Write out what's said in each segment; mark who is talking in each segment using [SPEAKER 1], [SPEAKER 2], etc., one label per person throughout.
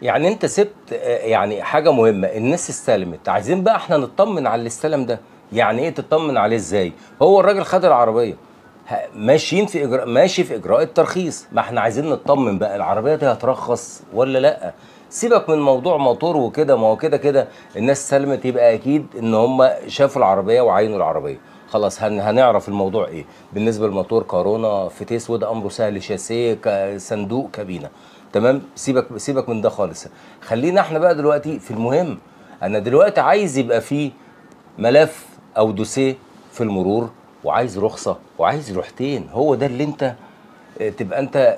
[SPEAKER 1] يعني انت سبت يعني حاجه مهمه، الناس استلمت، عايزين بقى احنا نطمن على اللي استلم ده. يعني ايه تطمن عليه ازاي؟ هو الراجل خد العربيه، ماشيين في ماشي في اجراء الترخيص، ما احنا عايزين نطمن بقى العربيه دي هترخص ولا لا. سيبك من موضوع موتور وكده، ما هو كده كده الناس سلمت، يبقى اكيد ان هم شافوا العربيه وعينوا العربيه. خلاص هنعرف الموضوع ايه. بالنسبه للموتور كورونا فتيس، وده امره سهل، شاسيه صندوق كابينه، تمام. سيبك من ده خالص. خلينا احنا بقى دلوقتي في المهم. انا دلوقتي عايز يبقى فيه ملف او دوسيه في المرور، وعايز رخصه، وعايز رحتين. هو ده اللي انت تبقى انت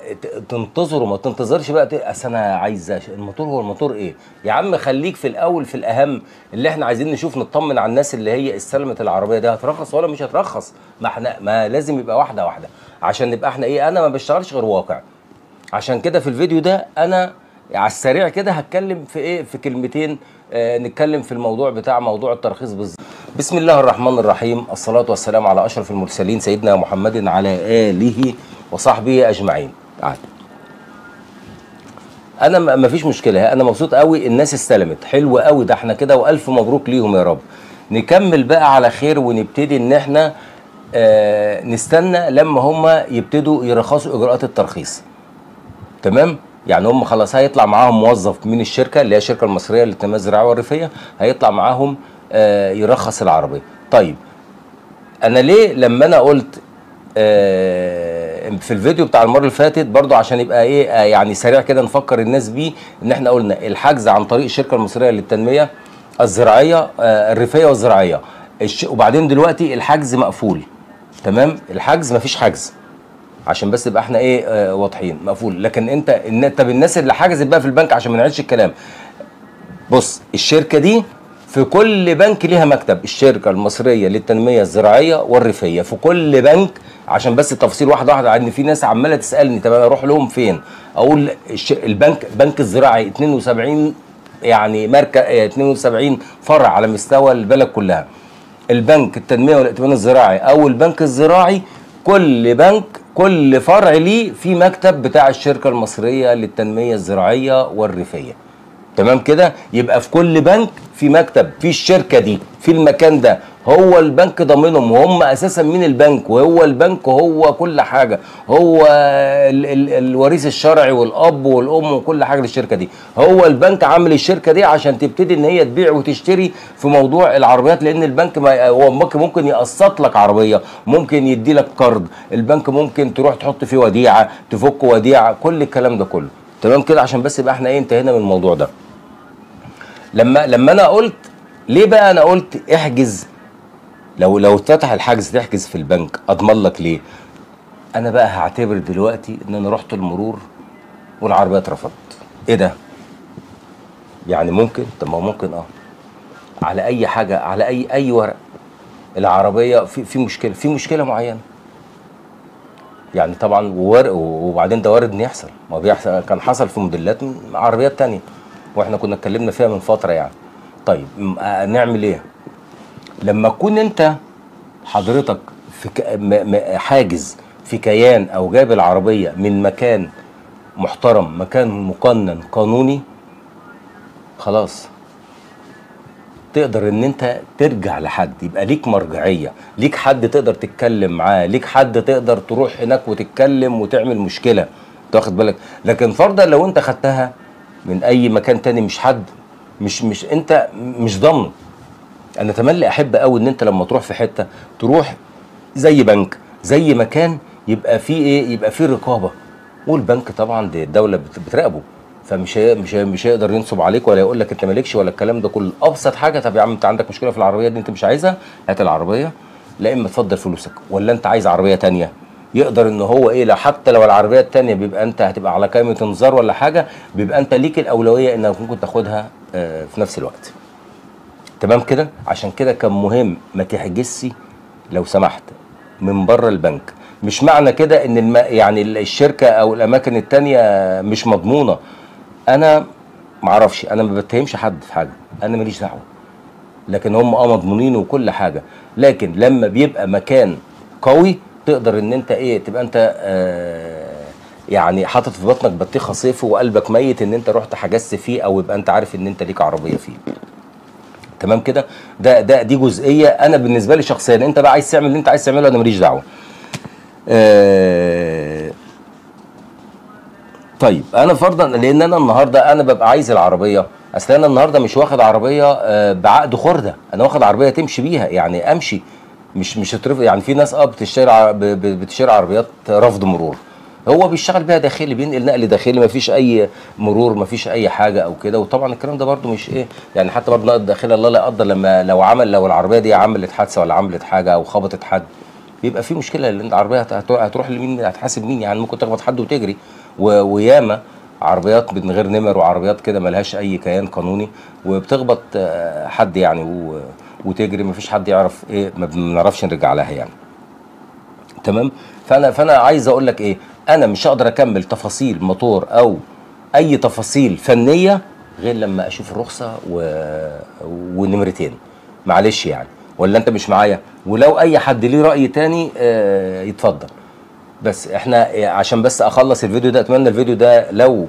[SPEAKER 1] تنتظره، ما تنتظرش بقى اصل انا عايز الموتور. هو الموتور ايه يا عم؟ خليك في الاول في الاهم، اللي احنا عايزين نشوف نطمن على الناس اللي هي استلمت العربيه دي هترخص ولا مش هترخص. ما احنا ما لازم يبقى واحده واحده عشان نبقى احنا ايه. انا ما بشتغلش غير واقع. عشان كده في الفيديو ده انا على السريع كده هتكلم في ايه، في كلمتين. نتكلم في الموضوع بتاع موضوع الترخيص بالظبط. بسم الله الرحمن الرحيم، الصلاة والسلام على أشرف المرسلين سيدنا محمد على آله وصحبه أجمعين. أنا ما فيش مشكلة، أنا مبسوط قوي، الناس استلمت، حلو قوي ده، احنا كده وألف مبروك ليهم يا رب. نكمل بقى على خير ونبتدي إن احنا نستنى لما هم يبتدوا يرخصوا إجراءات الترخيص. تمام؟ يعني هم خلاص هيطلع معاهم موظف من الشركه اللي هي الشركه المصريه للتنميه الزراعيه والريفيه، هيطلع معاهم يرخص العربيه. طيب انا ليه لما انا قلت في الفيديو بتاع المره اللي فاتت برضو عشان يبقى ايه يعني سريع كده نفكر الناس بيه، ان احنا قلنا الحجز عن طريق الشركه المصريه للتنميه الزراعيه الريفيه والزراعيه، وبعدين دلوقتي الحجز مقفول. تمام؟ الحجز مفيش حجز عشان بس يبقى احنا ايه واضحين، مقفول. لكن انت طب الناس اللي حجزت بقى في البنك، عشان ما نعيدش الكلام، بص الشركه دي في كل بنك ليها مكتب، الشركه المصريه للتنميه الزراعيه والريفيه في كل بنك. عشان بس التفاصيل واحده واحده، لان في ناس عماله تسالني طب انا اروح لهم فين؟ اقول البنك الزراعي 72 يعني مركز 72 فرع على مستوى البلد كلها. البنك التنميه والائتمان الزراعي او البنك الزراعي، كل بنك كل فرع ليه في مكتب بتاع الشركه المصريه للتنميه الزراعيه والريفيه. تمام كده؟ يبقى في كل بنك في مكتب في الشركه دي في المكان ده، هو البنك ضامنهم، وهم اساسا من البنك، وهو البنك هو كل حاجه، هو الوريث الشرعي والاب والام وكل حاجه للشركه دي. هو البنك عامل الشركه دي عشان تبتدي ان هي تبيع وتشتري في موضوع العربيات، لان البنك هو ممكن يقسط لك عربيه، ممكن يدي لك قرض، البنك ممكن تروح تحط فيه وديعه، تفك وديعه، كل الكلام ده كله. تمام كده؟ عشان بس يبقى احنا ايه انتهينا من الموضوع ده. لما انا قلت ليه بقى، انا قلت احجز، لو اتفتح الحجز تحجز في البنك، اضمن لك ليه. انا بقى هعتبر دلوقتي ان انا رحت المرور والعربيه اترفضت. ايه ده؟ يعني ممكن؟ طب ما ممكن على اي حاجه، على اي ورق العربيه في مشكله معينه. يعني طبعا وبعدين ده وارد ان يحصل، ما بيحصل، كان حصل في موديلات من عربيات تانية واحنا كنا اتكلمنا فيها من فتره يعني. طيب نعمل ايه لما تكون انت حضرتك في حاجز في كيان او جايب العربيه من مكان محترم، مكان مقنن قانوني؟ خلاص تقدر ان انت ترجع لحد، يبقى ليك مرجعيه، ليك حد تقدر تتكلم معاه، ليك حد تقدر تروح هناك وتتكلم وتعمل مشكله، تاخد بالك. لكن فرضا لو انت خدتها من اي مكان تاني، مش حد، مش انت مش ضامنه. انا تملي احب قوي ان انت لما تروح في حته تروح زي بنك، زي مكان يبقى فيه ايه، يبقى فيه رقابه، والبنك طبعا دي الدوله بتراقبه، فمش مش هيقدر ينصب عليك ولا يقول لك انت مالكش ولا الكلام ده كله. ابسط حاجه، طب يا عم انت عندك مشكله في العربيه دي انت مش عايزها، هات العربيه، لا اما تفضل فلوسك، ولا انت عايز عربيه تانيه. يقدر ان هو ايه، حتى لو العربيه التانيه بيبقى انت هتبقى على قائمه انذار ولا حاجه، بيبقى انت ليك الاولويه انك ممكن تاخدها في نفس الوقت. تمام كده؟ عشان كده كان مهم ما تحجزش لو سمحت من بره البنك. مش معنى كده ان يعني الشركه او الاماكن التانيه مش مضمونه. انا معرفش، انا ما بتهمش حد في حاجه، انا ماليش دعوه، لكن هم مضمونين وكل حاجه. لكن لما بيبقى مكان قوي تقدر ان انت ايه، تبقى انت يعني حاطط في بطنك بطيخه صيفي وقلبك ميت ان انت رحت حجزت فيه، او يبقى انت عارف ان انت ليك عربيه فيه. تمام كده؟ دي جزئيه انا بالنسبه لي شخصيا. انت بقى عايز تعمل اللي انت عايز تعمله، انا ماليش دعوه. طيب انا فرضا، لان انا النهارده انا ببقى عايز العربيه، اصل انا النهارده مش واخد عربيه بعقد خرده، انا واخد عربيه تمشي بيها، يعني امشي، مش هترفض. يعني في ناس بتشتري عربيات رفض مرور، هو بيشتغل بيها داخلي، بينقل نقل داخلي، مفيش اي مرور، مفيش اي حاجه او كده. وطبعا الكلام ده برده مش ايه يعني، حتى برده نقل داخلي الله لا يقدر، لما لو العربيه دي عملت حادثه ولا عملت حاجه او خبطت حد، بيبقى في مشكله، لان العربيه هتروح لمين؟ هتحاسب مين؟ يعني ممكن تخبط حد وتجري. وياما عربيات من غير نمر، وعربيات كده ملهاش اي كيان قانوني، وبتخبط حد يعني وتجري، مفيش حد يعرف ايه، ما بنعرفش نرجع لها يعني. تمام؟ فانا عايز اقول لك ايه، انا مش هقدر اكمل تفاصيل موتور او اي تفاصيل فنيه غير لما اشوف الرخصه ونمرتين، معلش يعني. ولا انت مش معايا؟ ولو اي حد ليه راي تاني يتفضل. بس احنا عشان بس اخلص الفيديو ده، اتمنى الفيديو ده لو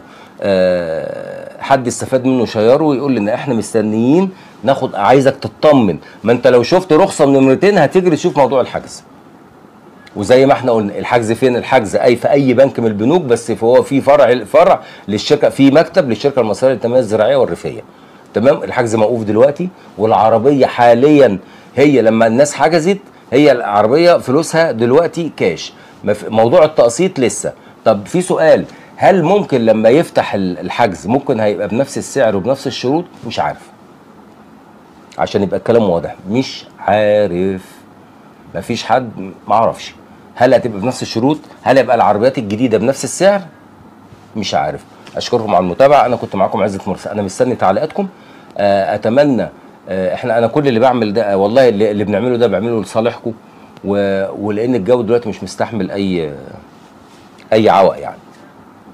[SPEAKER 1] حد استفاد منه شيره ويقول لنا احنا مستنيين ناخد، عايزك تطمن. ما انت لو شفت رخصه من نمرتين هتجري تشوف موضوع الحجز. وزي ما احنا قلنا، الحجز فين؟ الحجز في اي بنك من البنوك، بس هو في فرع للشركه، في مكتب للشركه المصريه للتنميه الزراعيه والريفيه. تمام؟ الحجز موقوف دلوقتي، والعربيه حاليا هي لما الناس حجزت، هي العربيه فلوسها دلوقتي كاش، موضوع التقسيط لسه. طب في سؤال، هل ممكن لما يفتح الحجز ممكن هيبقى بنفس السعر وبنفس الشروط؟ مش عارف، عشان يبقى الكلام واضح، مش عارف، مفيش حد، معرفش هل هتبقى بنفس الشروط، هل هيبقى العربيات الجديده بنفس السعر، مش عارف. اشكركم على المتابعه، انا كنت معاكم عزت مرسي، انا مستني تعليقاتكم. اتمنى انا كل اللي بعمل ده والله، اللي بنعمله ده بعمله لصالحكم، ولان الجو دلوقتي مش مستحمل اي عوق يعني.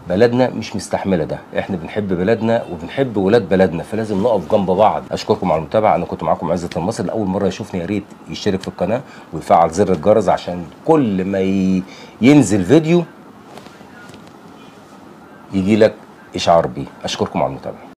[SPEAKER 1] بلدنا مش مستحمله ده، احنا بنحب بلدنا وبنحب ولاد بلدنا، فلازم نقف جنب بعض. اشكركم على المتابعه، انا كنت معاكم عزت المصري. لاول مره يشوفني يا ريت يشترك في القناه ويفعل زر الجرس عشان كل ما ينزل فيديو يجي لك اشعار بيه. اشكركم على المتابعه.